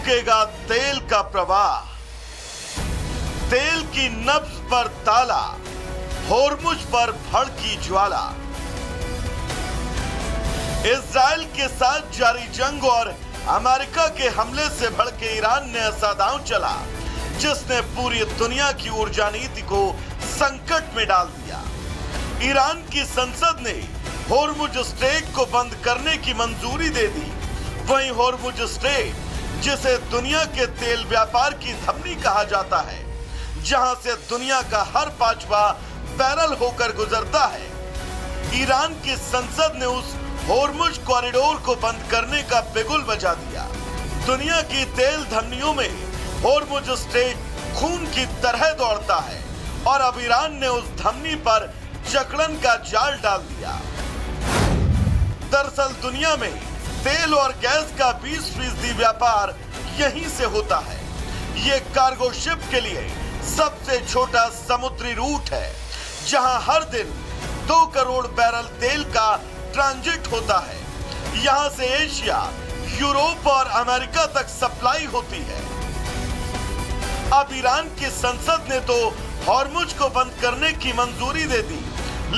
रुकेगा तेल का प्रवाह, तेल की नब्ज पर ताला, होर्मुज पर भड़की ज्वाला। इजराइल के साथ जारी जंग और अमेरिका के हमले से भड़के ईरान ने ऐसा दांव चला जिसने पूरी दुनिया की ऊर्जा नीति को संकट में डाल दिया। ईरान की संसद ने होर्मुज स्ट्रेट को बंद करने की मंजूरी दे दी। वहीं होर्मुज स्ट्रेट, जिसे दुनिया के तेल व्यापार की धमनी कहा जाता है, जहां से दुनिया का हर 5वां बैरल होकर गुजरता है, ईरान की संसद ने उस होर्मुज कॉरिडोर को बंद करने का बिगुल बजा दिया। दुनिया की तेल धमनियों में होर्मुज स्ट्रेट खून की तरह दौड़ता है और अब ईरान ने उस धमनी पर जकड़न का जाल डाल दिया। दरअसल दुनिया में तेल और गैस का 20% व्यापार यहीं से होता है। ये कार्गो शिप के लिए सबसे छोटा समुद्री रूट है, जहां हर दिन 2 करोड़ बैरल तेल का ट्रांजिट होता है। यहां से एशिया, यूरोप और अमेरिका तक सप्लाई होती है। अब ईरान की संसद ने तो होर्मुज को बंद करने की मंजूरी दे दी,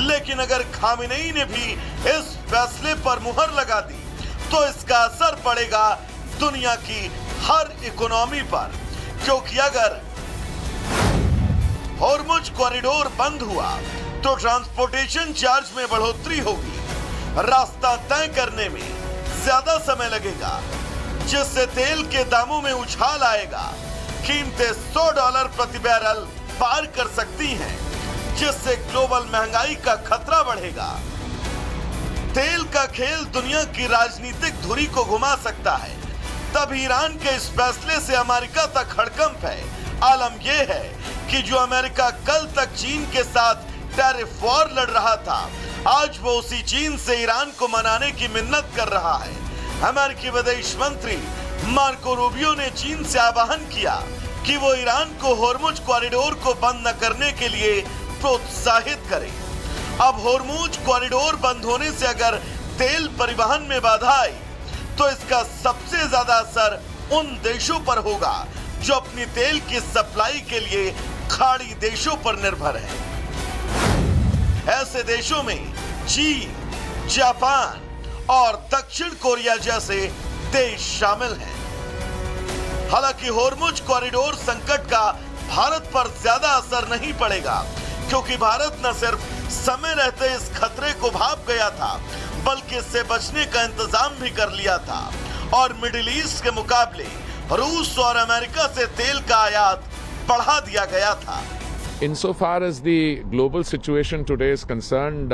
लेकिन अगर खामेनेई ने भी इस फैसले पर मुहर लगा दी तो इसका असर पड़ेगा दुनिया की हर इकोनॉमी पर, क्योंकि अगर होर्मुज कॉरिडोर बंद हुआ तो ट्रांसपोर्टेशन चार्ज में बढ़ोतरी होगी, रास्ता तय करने में ज्यादा समय लगेगा, जिससे तेल के दामों में उछाल आएगा। कीमतें $100 प्रति बैरल पार कर सकती हैं, जिससे ग्लोबल महंगाई का खतरा बढ़ेगा। तेल का खेल दुनिया की राजनीतिक धुरी को घुमा सकता है। तब ईरान के इस फैसले से अमेरिका तक हड़कंप है। आलम यह है कि जो अमेरिका कल तक चीन के साथ टैरिफ वॉर लड़ रहा था, आज वो उसी चीन से ईरान को मनाने की मिन्नत कर रहा है। अमेरिकी विदेश मंत्री मार्को रूबियो ने चीन से आह्वान किया कि वो ईरान को होर्मुज कॉरिडोर को बंद न करने के लिए प्रोत्साहित करे। अब होर्मुज कॉरिडोर बंद होने से अगर तेल परिवहन में बाधा आई तो इसका सबसे ज्यादा असर उन देशों पर होगा जो अपनी तेल की सप्लाई के लिए खाड़ी देशों पर निर्भर है। ऐसे देशों में चीन, जापान और दक्षिण कोरिया जैसे देश शामिल हैं। हालांकि होर्मुज कॉरिडोर संकट का भारत पर ज्यादा असर नहीं पड़ेगा, क्योंकि भारत न सिर्फ समय रहते इस खतरे को भाप गया था, बल्कि इससे बचने का इंतजाम भी कर लिया था और मिडिल ईस्ट के मुकाबले रूस और अमेरिका से तेल का आयात बढ़ा दिया गया था। Insofar as the global situation today is concerned,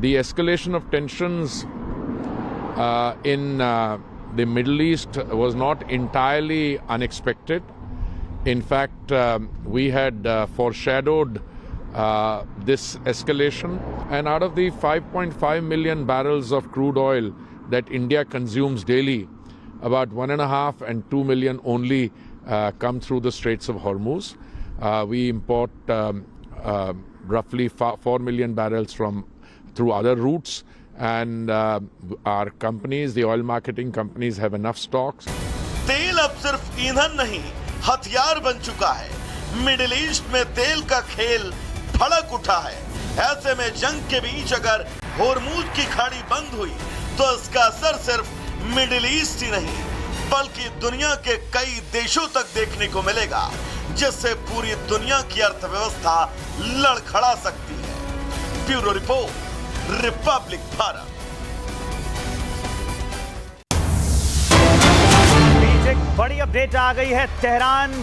the escalation of tensions in the Middle East was not entirely unexpected. In fact, we had foreshadowed this escalation, and out of the 5.5 million barrels of crude oil that India consumes daily, about 1.5 and 2 million only come through the Straits of Hormuz. We import roughly 4 million barrels through other routes, and our companies, the oil marketing companies, have enough stocks. तेल अब सिर्फ ईंधन नहीं, हथियार बन चुका है। Middle east में तेल का खेल भड़क उठा है। ऐसे में जंग के बीच अगर होर्मुज की खाड़ी बंद हुई तो इसका असर सिर्फ मिडिल ईस्ट ही नहीं, बल्कि दुनिया के कई देशों तक देखने को मिलेगा, जिससे पूरी दुनिया की अर्थव्यवस्था लड़खड़ा सकती है। Bureau report, Republic Bharat. एक बड़ी अपडेट आ गई है। तेहरान,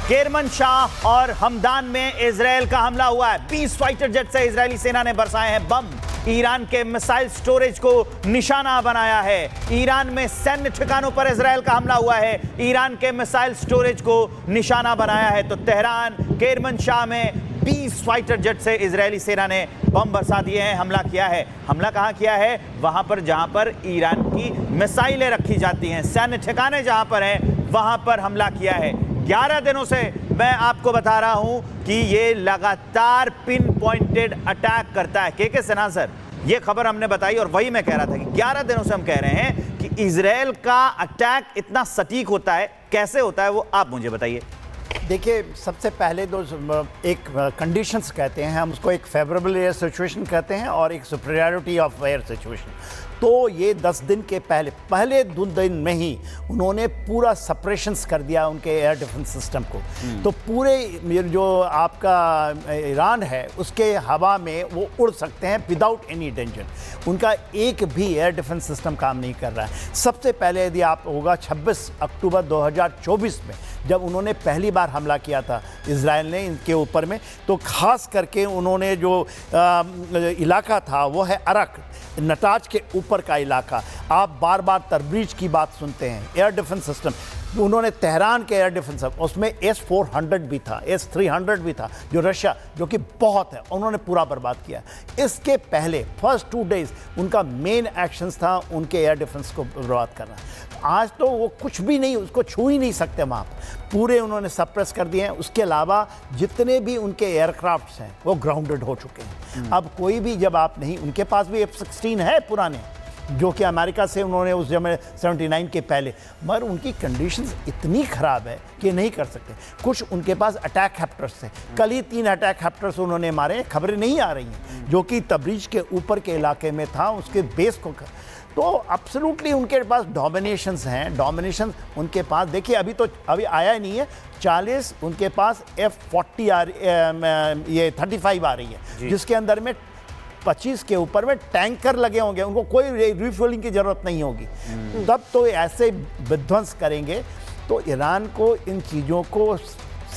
केरमनशाह और हमदान में इजरायल का हमला हुआ है। 20 फाइटर जेट से इजरायली सेना ने बरसाए हैं बम। ईरान के मिसाइल स्टोरेज को निशाना बनाया है। ईरान में सैन्य ठिकानों पर इजरायल का हमला हुआ है। ईरान के मिसाइल स्टोरेज को निशाना बनाया है। तो तेहरान, केरमनशाह में 20 फाइटर जेट से इजरायली सेना ने बम बरसा दिए हैं, हमला किया है। हमला कहां किया है? वहां पर जहां पर ईरान की मिसाइलें रखी जाती हैं, सैन्य ठिकाने जहां पर हैं, वहां पर हमला किया है। 11 दिनों से मैं आपको बता रहा हूं कि ये लगातार पिन पॉइंटेड अटैक करता है। के सिन्हा सर, ये खबर हमने बताई और वही मैं कह रहा था कि 11 दिनों से हम कह रहे हैं कि इजराइल का अटैक इतना सटीक होता है, कैसे होता है वो आप मुझे बताइए। देखिए, सबसे पहले तो एक कंडीशंस कहते हैं हम उसको, एक फेवरेबल एयर सिचुएशन कहते हैं और एक सुपीरियरिटी ऑफ एयर सिचुएशन। तो ये 10 दिन के पहले 2 दिन में ही उन्होंने पूरा सप्रेशंस कर दिया उनके एयर डिफेंस सिस्टम को। तो पूरे जो आपका ईरान है उसके हवा में वो उड़ सकते हैं विदाउट एनी डेंजर। उनका एक भी एयर डिफेंस सिस्टम काम नहीं कर रहा है। सबसे पहले यदि आप होगा 26 अक्टूबर 2024 में जब उन्होंने पहली बार हमला किया था इजराइल ने इनके ऊपर में, तो ख़ास करके उन्होंने जो इलाका था वो है अरक, नटाज के ऊपर का इलाका। आप बार बार तरबीज की बात सुनते हैं, एयर डिफेंस सिस्टम। उन्होंने तेहरान के एयर डिफेंस, उसमें S-400 भी था, S-300 भी था, जो रशिया, जो कि बहुत है, उन्होंने पूरा बर्बाद किया। इसके पहले फर्स्ट 2 डेज उनका मेन एक्शंस था उनके एयर डिफेंस को बर्बाद करना। आज तो वो कुछ भी नहीं, उसको छू ही नहीं सकते वहाँ पूरे उन्होंने सप्रेस कर दिए हैं। उसके अलावा जितने भी उनके एयरक्राफ्ट्स हैं वो ग्राउंडेड हो चुके हैं। अब कोई भी, जब आप नहीं, उनके पास भी F-16 है पुराने, जो कि अमेरिका से उन्होंने उस समय 79 के पहले, मगर उनकी कंडीशंस इतनी ख़राब है कि नहीं कर सकते। कुछ उनके पास अटैक हेप्टर्स थे, कल ही 3 अटैक हेप्टर्स उन्होंने मारे, खबरें नहीं आ रही हैं, जो कि तबरीज के ऊपर के इलाके में था, उसके बेस को। तो एब्सोल्युटली उनके पास डोमिनेशंस हैं, डोमिनेशन उनके पास। देखिए अभी आया ही नहीं है 40, उनके पास F-40 ये 35 आ रही है, जिसके अंदर में 25 के ऊपर में टैंकर लगे होंगे, उनको कोई रिफ्यूलिंग की जरूरत नहीं होगी। तब तो ऐसे विध्वंस करेंगे। तो ईरान को इन चीज़ों को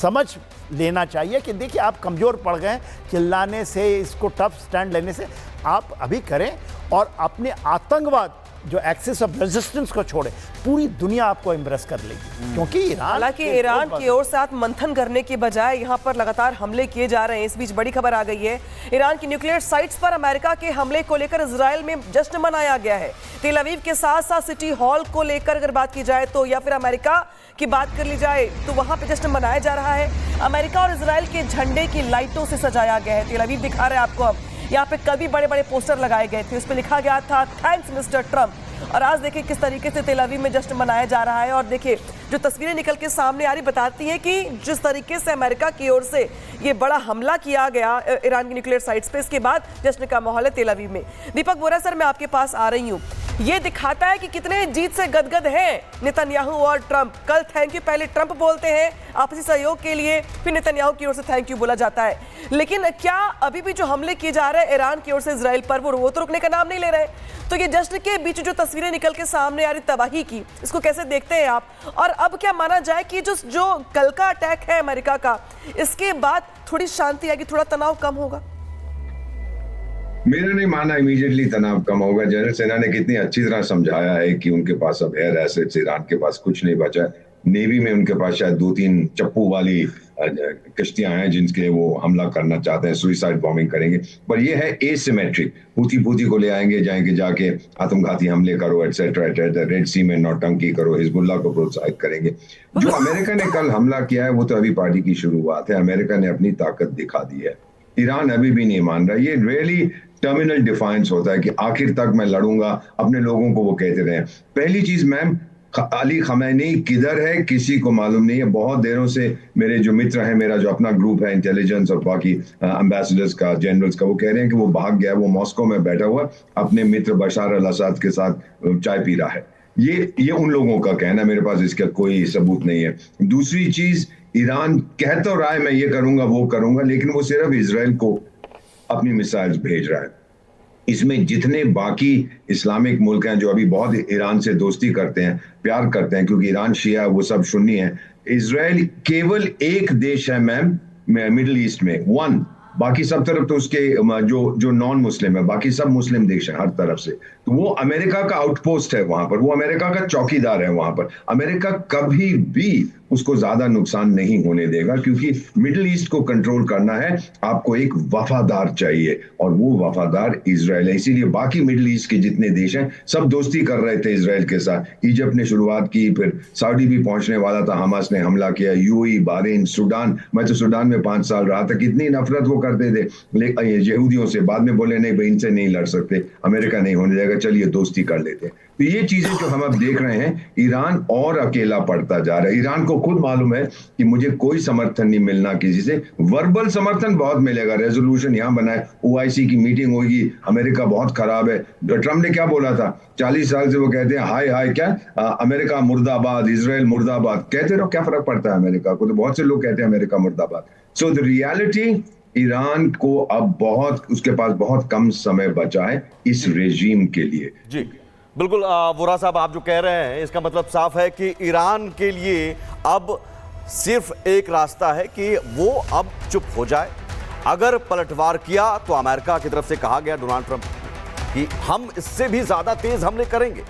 समझ लेना चाहिए कि देखिए आप कमज़ोर पड़ गए, चिल्लाने से, इसको टफ स्टैंड लेने से आप अभी करें और अपने आतंकवाद जो एक्सिस ऑफ रेजिस्टेंस को छोड़े, पूरी दुनिया आपको इम्प्रेस कर लेगी। क्योंकि हालांकि ईरान की ओर से मंथन करने के बजाय यहाँ पर लगातार हमले किए जा रहे हैं। इस बीच बड़ी खबर आ गई है, ईरान की न्यूक्लियर साइट्स पर अमेरिका के हमले को लेकर इजराइल में जश्न मनाया गया है। तेल अवीव के साथ साथ सिटी हॉल को लेकर अगर बात की जाए तो, या फिर अमेरिका की बात कर ली जाए तो वहां पे जश्न मनाया जा रहा है। अमेरिका और इजराइल के झंडे की लाइटों से सजाया गया है। तेल अवीव दिखा रहे हैं आपको, अब यहाँ पे कल भी बड़े बड़े पोस्टर लगाए गए थे, उस पर लिखा गया था थैंक्स मिस्टर ट्रंप। और आज देखिए किस तरीके से तेल अवीव में जश्न मनाया जा रहा है। और देखिए जो तस्वीरें निकल के सामने आ रही बताती हैं कि जिस तरीके से अमेरिका की ओर से ये बड़ा हमला किया गया ईरान की न्यूक्लियर साइट्स पे, इसके बाद जश्न का माहौल है तेल अवीव में। दीपक बोरा सर, मैं आपके पास आ रही हूँ। ये दिखाता है कि कितने जीत से गदगद हैं नेतन्याहू और ट्रंप। कल थैंक यू पहले ट्रंप बोलते हैं आपसी सहयोग के लिए, फिर नेतन्याहू की ओर से थैंक यू बोला जाता है। लेकिन क्या अभी भी जो हमले किए जा रहे हैं ईरान की ओर से इजराइल पर, वो तो रुकने का नाम नहीं ले रहे? तो ये जश्न के बीच जो तस्वीरें निकल के सामने आ रही तबाही की, इसको कैसे देखते हैं आप? और अब क्या माना जाए कि जो कल का अटैक है अमेरिका का, इसके बाद थोड़ी शांति आएगी, थोड़ा तनाव कम होगा? मेरा नहीं मानना इमीडिएटली तनाव कम होगा। जनरल सेना ने कितनी अच्छी तरह समझाया है कि उनके पास अब एयर एसेट्स, ईरान के पास कुछ नहीं बचा है। नेवी में उनके पास शायद 2-3 चप्पू वाली कश्तियां हैं जिनके वो हमला करना चाहते हैं, सुइसाइड बॉम्बिंग करेंगे। पर ये है एसिमेट्रिक, हूती को ले आएंगे, जाके आत्मघाती हमले करो, एटसेट्रा, रेड सी में नौटंकी करो, हिजबुल्लाह को प्रोत्साहित करेंगे। जो अमेरिका ने कल हमला किया है वो तो अभी पार्टी की शुरुआत है। अमेरिका ने अपनी ताकत दिखा दी है, ईरान अभी भी नहीं मान रहा। ये रियली टर्मिनल डिफाइंस होता है कि आखिर तक मैं लड़ूंगा, अपने लोगों को वो कहते रहे। पहली चीज मैम, अली खमैनी किधर है किसी को मालूम नहीं है। बहुत देरों से मेरे जो मित्र हैं, मेरा जो अपना ग्रुप है इंटेलिजेंस और बाकी एम्बेसडर्स का, जनरल्स का, वो कह रहे हैं कि वो भाग गया, वो मॉस्को में बैठा हुआ अपने मित्र बशार अल असद के साथ चाय पी रहा है। ये उन लोगों का कहना, मेरे पास इसका कोई सबूत नहीं है। दूसरी चीज, ईरान कह तो रहा है मैं ये करूंगा वो करूंगा, लेकिन वो सिर्फ इजराइल को अपनी मिसाइल्स भेज रहा है। इसमें जितने बाकी इस्लामिक मुल्क हैं जो अभी बहुत ईरान से दोस्ती करते हैं, प्यार करते हैं, क्योंकि ईरान शिया वो सब सुन्नी है। इजराइल केवल एक देश है मैम मिडिल ईस्ट में, वन। बाकी सब तरफ तो उसके जो नॉन मुस्लिम है, बाकी सब मुस्लिम देश हैं हर तरफ से। तो वो अमेरिका का आउटपोस्ट है वहां पर, वो अमेरिका का चौकीदार है वहां पर। अमेरिका कभी भी उसको ज्यादा नुकसान नहीं होने देगा, क्योंकि मिडिल ईस्ट को कंट्रोल करना है, आपको एक वफादार चाहिए, और वो वफादार इजराइल है। इसीलिए बाकी मिडिल ईस्ट के जितने देश हैं सब दोस्ती कर रहे थे इजराइल के साथ। इजिप्ट ने शुरुआत की, फिर सऊदी भी पहुंचने वाला था, हमास ने हमला किया, यूएई, बहरीन, सूडान। मैं तो सूडान में 5 साल रहा था, कितनी नफरत वो करते थे यहूदियों से। बाद में बोले नहीं भाई इनसे नहीं लड़ सकते, अमेरिका नहीं होने देगा, चलिए दोस्ती कर लेते। तो ये चीजें जो हम अब देख रहे हैं, ईरान और अकेला पड़ता जा रहा है। ईरान को खुद मालूम है कि मुझे कोई समर्थन नहीं मिलना किसी से, वर्बल समर्थन बहुत मिलेगा, रेजोल्यूशन यहाँ बनाए, ओआईसी की मीटिंग होगी, अमेरिका बहुत खराब है। ट्रम्प ने क्या बोला था, 40 साल से वो कहते हैं हाय हाय क्या, अमेरिका मुर्दाबाद, इजराइल मुर्दाबाद, कहते रहो, क्या फर्क पड़ता है अमेरिका को, तो बहुत से लोग कहते हैं अमेरिका मुर्दाबाद। सो द रियलिटी, ईरान को अब उसके पास बहुत कम समय बचा है इस रेजीम के लिए। जी बिल्कुल, वोरा साहब आप जो कह रहे हैं इसका मतलब साफ है कि ईरान के लिए अब सिर्फ एक रास्ता है कि वो अब चुप हो जाए। अगर पलटवार किया तो अमेरिका की तरफ से कहा गया, डोनाल्ड ट्रंप, कि हम इससे भी ज्यादा तेज हमले करेंगे।